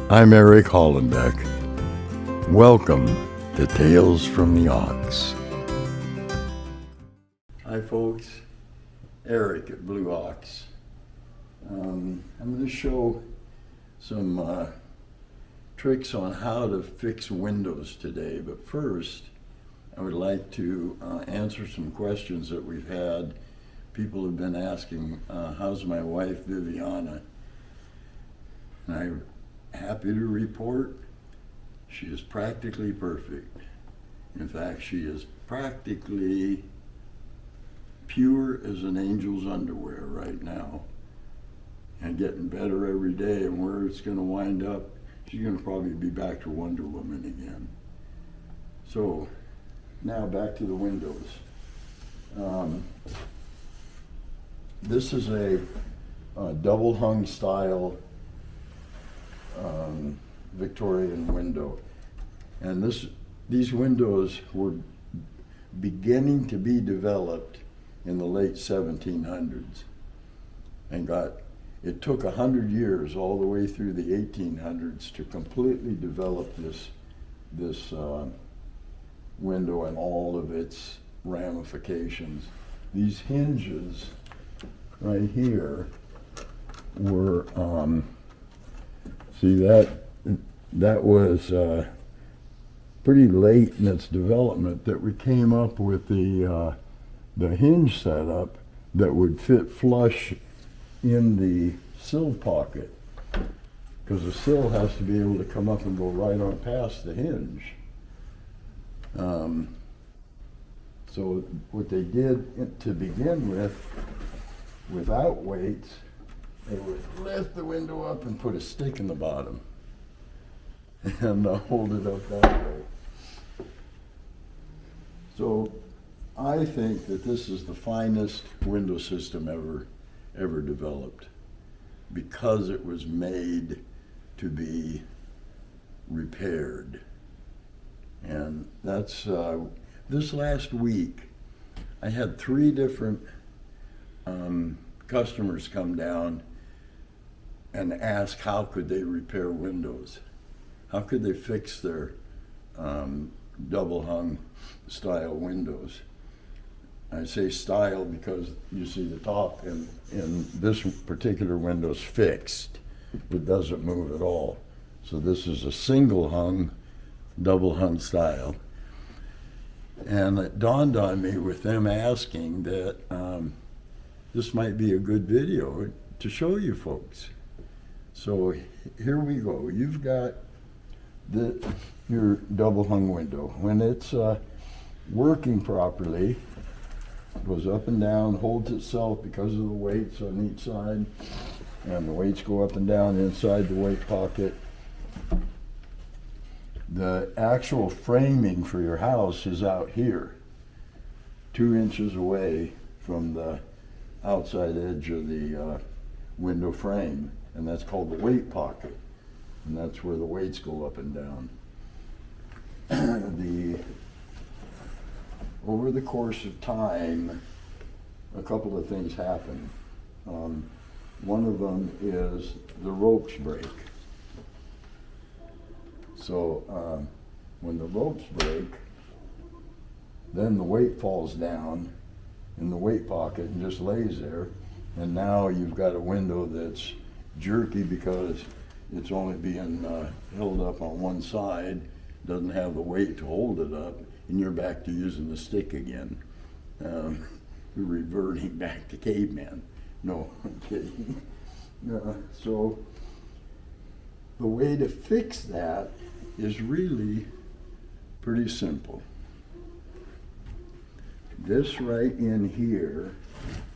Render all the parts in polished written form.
I'm Eric Hollenbeck. Welcome to Tales from the Ox. Hi folks, Eric at Blue Ox. I'm going to show some tricks on how to fix windows today, but first I would like to answer some questions that we've had. People have been asking, how's my wife Viviana? And I'm happy to report she is practically perfect. In fact, she is practically pure as an angel's underwear right now, and getting better every day. And where it's going to wind up, she's going to probably be back to Wonder Woman again. So now back to the windows. This is a double hung style Victorian window, and these windows were beginning to be developed in the late 1700s, and it took 100 years all the way through the 1800s to completely develop this window and all of its ramifications. These hinges right here were see, that was pretty late in its development that we came up with the hinge setup that would fit flush in the sill pocket, because the sill has to be able to come up and go right on past the hinge. So what they did to begin with, without weights, they would lift the window up and put a stick in the bottom and hold it up that way. So I think that this is the finest window system ever developed, because it was made to be repaired. And that's this last week I had 3 different customers come down and ask how could they repair windows, how could they fix their double hung style windows. I say style because you see the top in this particular window's fixed. It doesn't move at all. So this is a single hung, double hung style. And it dawned on me with them asking that this might be a good video to show you folks. So here we go. You've got your double hung window. When it's working properly, it goes up and down, holds itself because of the weights on each side, and the weights go up and down inside the weight pocket. The actual framing for your house is out here, 2 inches away from the outside edge of the window frame, and that's called the weight pocket, and that's where the weights go up and down. Over the course of time, a couple of things happen. One of them is the ropes break. So when the ropes break, then the weight falls down in the weight pocket and just lays there, and now you've got a window that's jerky because it's only being held up on one side, doesn't have the weight to hold it up, and you're back to using the stick again. You're reverting back to caveman. No, I'm kidding. So the way to fix that is really pretty simple. This right in here,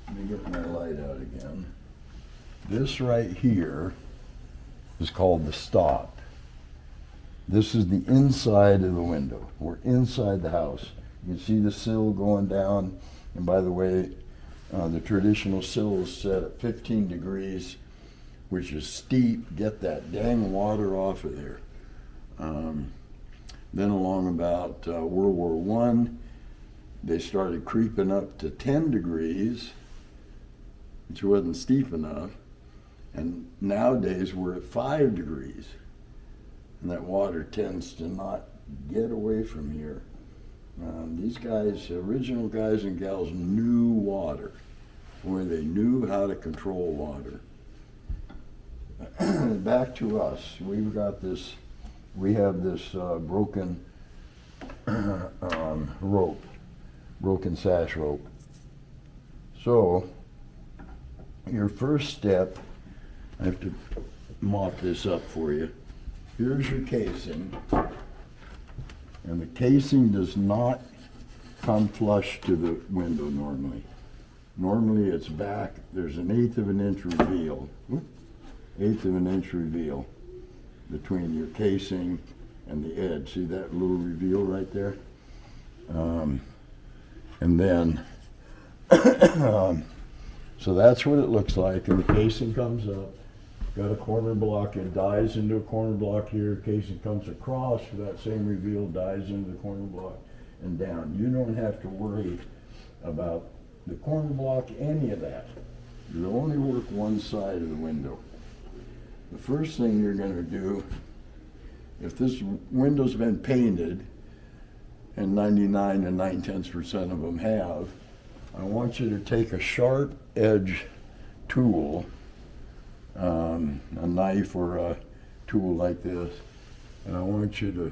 let me get my light out again. This right here is called the stop. This is the inside of the window. We're inside the house. You can see the sill going down, and by the way, the traditional sill is set at 15 degrees, which is steep. Get that dang water off of there. Then along about World War I, they started creeping up to 10 degrees, which wasn't steep enough. And nowadays we're at 5 degrees. and that water tends to not get away from here. These guys, original guys and gals, knew water, where they knew how to control water. Back to us. We've got this. We have this broken rope, broken sash rope. So your first step, I have to mop this up for you. Here's your casing, and the casing does not come flush to the window normally. Normally it's back. There's an 1/8 of an inch reveal. 1/8 of an inch reveal between your casing and the edge. See that little reveal right there? And then, so that's what it looks like, and the casing comes up. Got a corner block, it dies into a corner block here. Casing comes across for that same reveal, dies into the corner block and down. You don't have to worry about the corner block, any of that. You only work one side of the window. The first thing you're going to do, if this window's been painted, and 99 and 9/10% of them have, I want you to take a sharp edge tool, a knife or a tool like this, and I want you to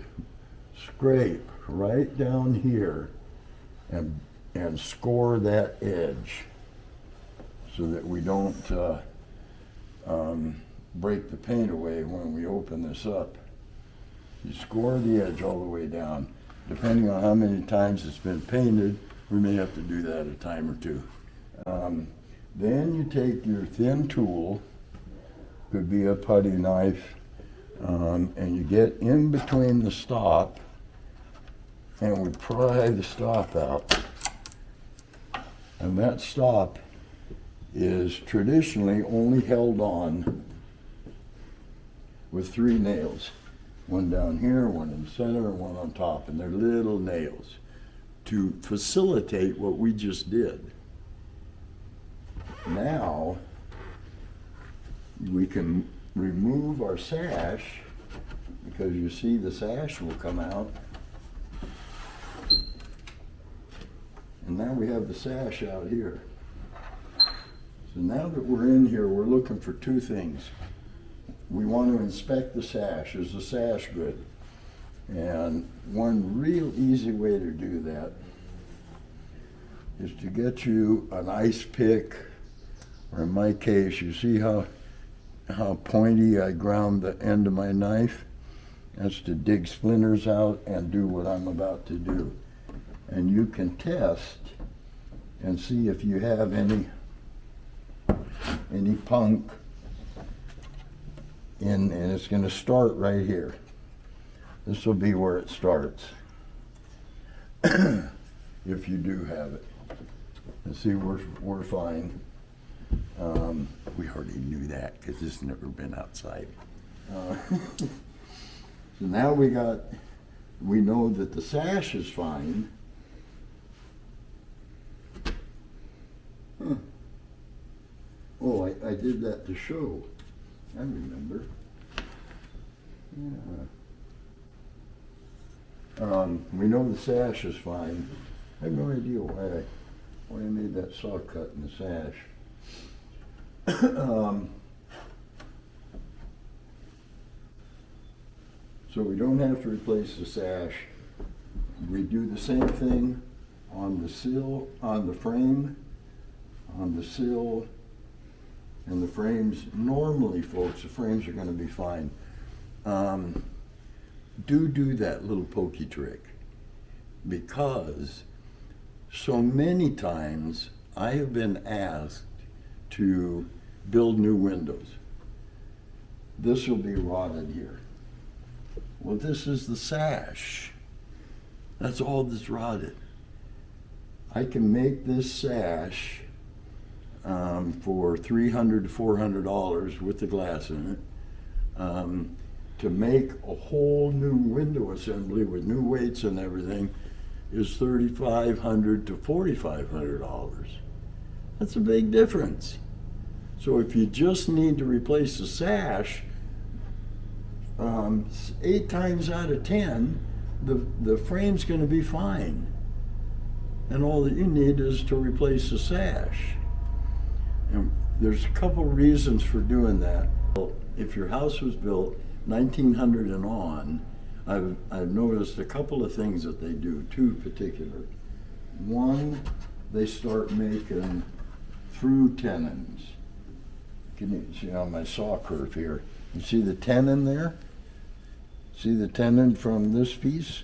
scrape right down here and score that edge so that we don't break the paint away when we open this up. You score the edge all the way down. Depending on how many times it's been painted, we may have to do that a time or two. Then you take your thin tool, could be a putty knife, and you get in between the stop, and we pry the stop out. And that stop is traditionally only held on with 3 nails. One down here, one in the center, and one on top, and they're little nails to facilitate what we just did. Now, we can remove our sash, because you see the sash will come out. And now we have the sash out here. So now that we're in here, we're looking for 2 things. We want to inspect the sash. Is the sash good? And one real easy way to do that is to get you an ice pick, or in my case, you see how pointy I ground the end of my knife? That's to dig splinters out and do what I'm about to do. And you can test and see if you have any punk in, and it's going to start right here. This will be where it starts. If you do have it. And see, we're fine. We already knew that because it's never been outside. So now we know that the sash is fine. Huh. Oh, I did that to show. I remember. Yeah. We know the sash is fine. I have no idea why I made that saw cut in the sash. So we don't have to replace the sash. We do the same thing on the sill, on the frame, on the sill, and the frames. Normally, folks, the frames are going to be fine. Do that little pokey trick, because so many times I have been asked to build new windows. This will be rotted here. Well, this is the sash. That's all that's rotted. I can make this sash for $300 to $400 with the glass in it. To make a whole new window assembly with new weights and everything is $3,500 to $4,500. That's a big difference. So if you just need to replace the sash, 8 times out of 10, the frame's going to be fine. And all that you need is to replace the sash. And there's a couple reasons for doing that. If your house was built 1900 and on, I've noticed a couple of things that they do, two particular. One, they start making through tenons. Can you see on my saw curve here? You see the tenon there? See the tenon from this piece?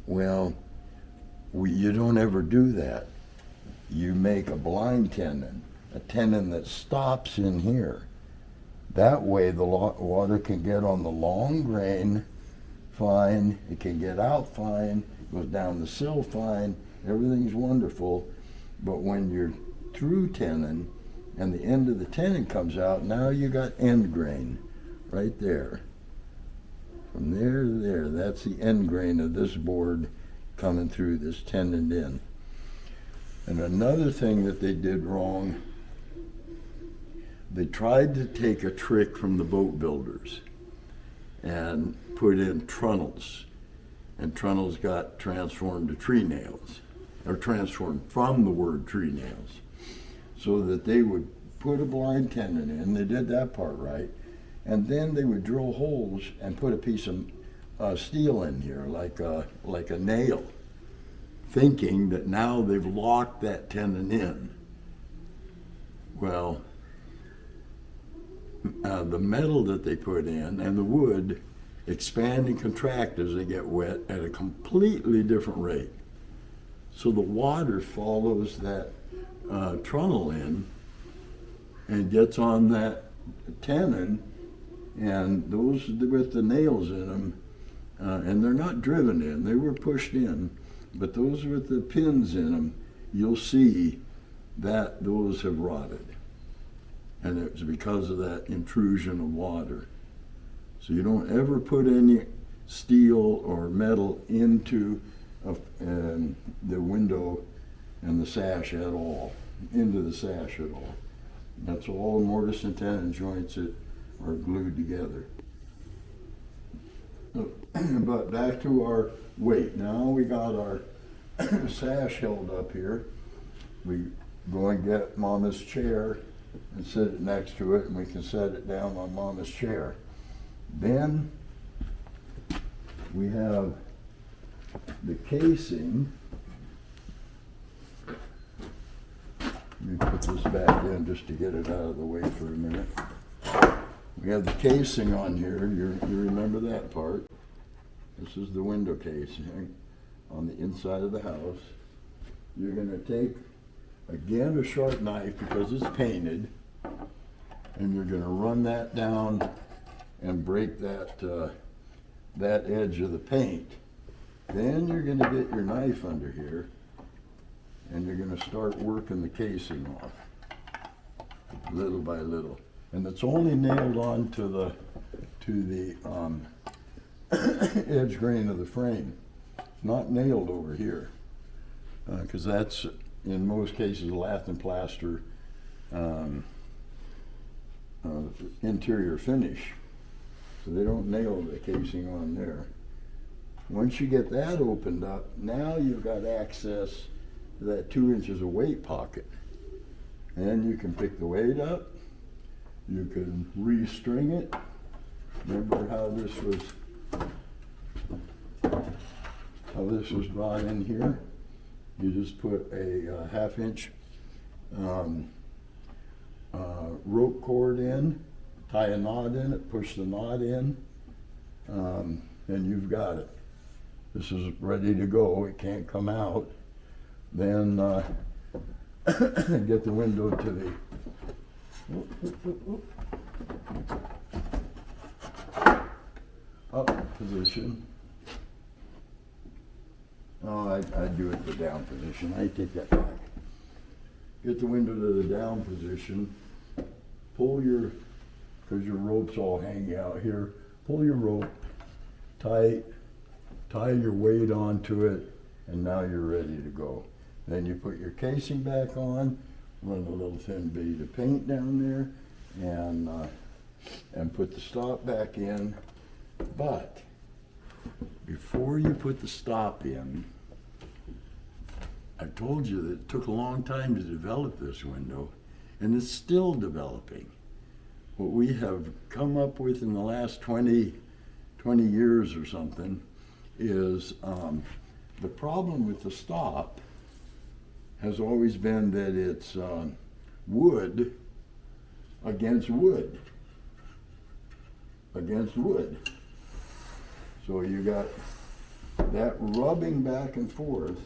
Well, you don't ever do that. You make a blind tenon, a tenon that stops in here. That way the water can get on the long grain fine, it can get out fine, goes down the sill fine, everything's wonderful. But when you're through tenon and the end of the tenon comes out, now you got end grain right there. From there to there, that's the end grain of this board coming through this tenon in. And another thing that they did wrong, they tried to take a trick from the boat builders and put in trunnels. And trunnels got transformed to tree nails, or transformed from the word tree nails, so that they would put a blind tenon in. They did that part right. And then they would drill holes and put a piece of steel in here, like a nail, thinking that now they've locked that tenon in. Well, the metal that they put in and the wood expand and contract as they get wet at a completely different rate. So the water follows that trunnel in and gets on that tenon, and those with the nails in them, and they're not driven in, they were pushed in, but those with the pins in them, you'll see that those have rotted. And it's because of that intrusion of water. So you don't ever put any steel or metal into the window and the sash at all, into the sash at all. That's all mortise and tenon joints that are glued together. But back to our weight. Now we got our sash held up here. We go and get Mama's chair and sit it next to it, and we can set it down on Mama's chair. Then we have the casing. Let me put this back in just to get it out of the way for a minute. We have the casing on here. You remember that part. This is the window casing on the inside of the house. You're going to take, again, a sharp knife because it's painted, and you're going to run that down and break that edge of the paint. Then you're going to get your knife under here, and you're going to start working the casing off, little by little. And it's only nailed on to the edge grain of the frame. It's not nailed over here, because that's, in most cases, lath and plaster interior finish. So they don't nail the casing on there. Once you get that opened up, now you've got access to that 2 inches of weight pocket. And you can pick the weight up. You can restring it. Remember how this was brought in here? You just put a 1/2 inch rope cord in, tie a knot in it, push the knot in, and you've got it. This is ready to go. It can't come out. Then get the window to the up position. Oh, I do it the down position. I take that back. Get the window to the down position. Pull your, because your rope's all hanging out here, pull your rope tight, tie your weight onto it, and now you're ready to go. Then you put your casing back on, run a little thin bead of paint down there, and and put the stop back in. But before you put the stop in, I told you that it took a long time to develop this window, and it's still developing. What we have come up with in the last 20 years or something is the problem with the stop has always been that it's wood against wood against wood. So you got that rubbing back and forth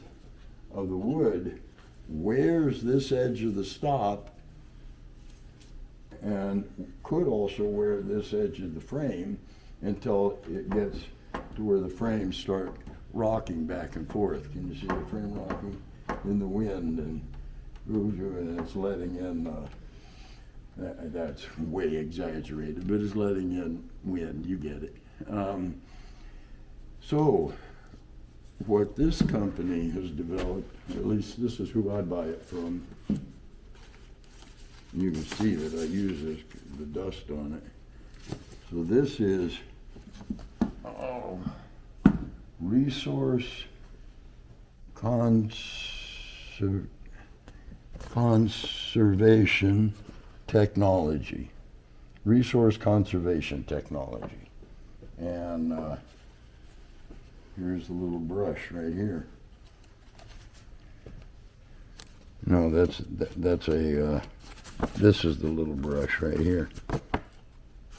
of the wood wears this edge of the stop and could also wear this edge of the frame until it gets to where the frames start rocking back and forth. Can you see the frame rocking in the wind, and it's letting in, that's way exaggerated, but it's letting in wind, you get it. So what this company has developed, at least this is who I buy it from, you can see that I use the dust on it. So this is resource conservation technology. Resource conservation technology. And here's the little brush right here. No, that's a, this is the little brush right here.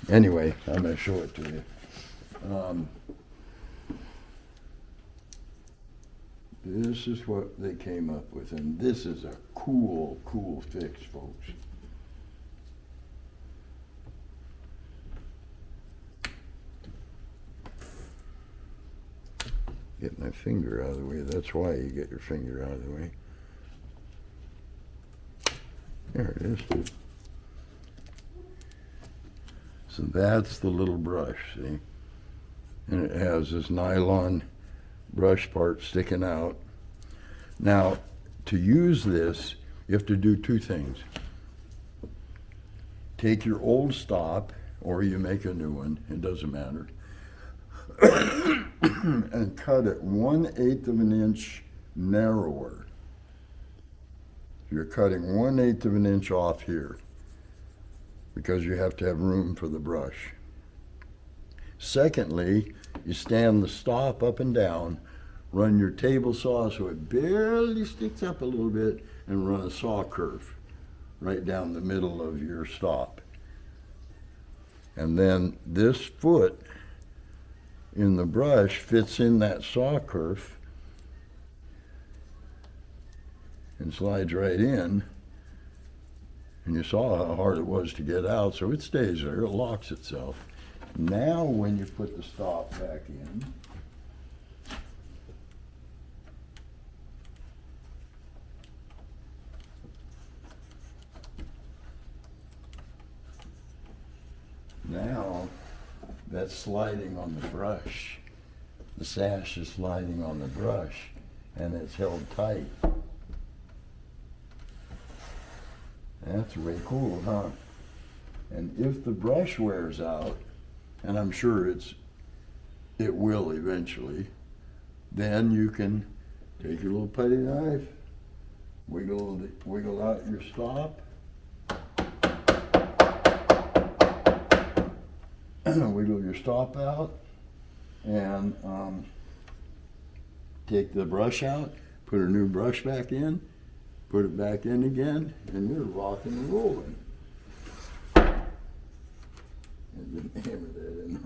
Anyway, I'm going to show it to you. This is what they came up with, and this is a cool fix, folks. Get my finger out of the way. That's why you get your finger out of the way. There it is. So that's the little brush, see? And it has this nylon brush part sticking out. Now, to use this, you have to do two things. Take your old stop, or you make a new one, it doesn't matter, and cut it 1/8 of an inch narrower. You're cutting 1/8 of an inch off here because you have to have room for the brush. Secondly, you stand the stop up and down, run your table saw so it barely sticks up a little bit, and run a saw curve right down the middle of your stop. And then this foot in the brush fits in that saw curve and slides right in. And you saw how hard it was to get out, so it stays there, it locks itself. Now when you put the stop back in, now that's sliding on the brush. The sash is sliding on the brush and it's held tight. That's way cool, huh? And if the brush wears out, and I'm sure it will eventually, then you can take your little putty knife, wiggle out your stop, wiggle your stop out, and take the brush out, put a new brush back in, put it back in again, and you're rocking and rolling. And then hammer that in.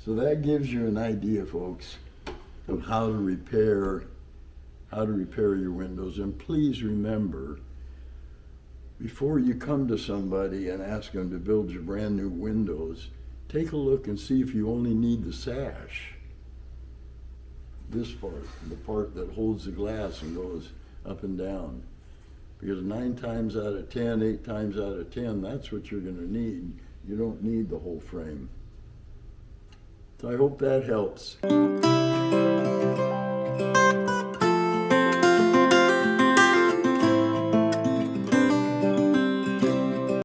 So that gives you an idea, folks, of how to repair your windows. And please remember, before you come to somebody and ask them to build you brand new windows, take a look and see if you only need the sash. This part, the part that holds the glass and goes up and down. Because 9 times out of 10, 8 times out of 10, that's what you're going to need. You don't need the whole frame. So I hope that helps.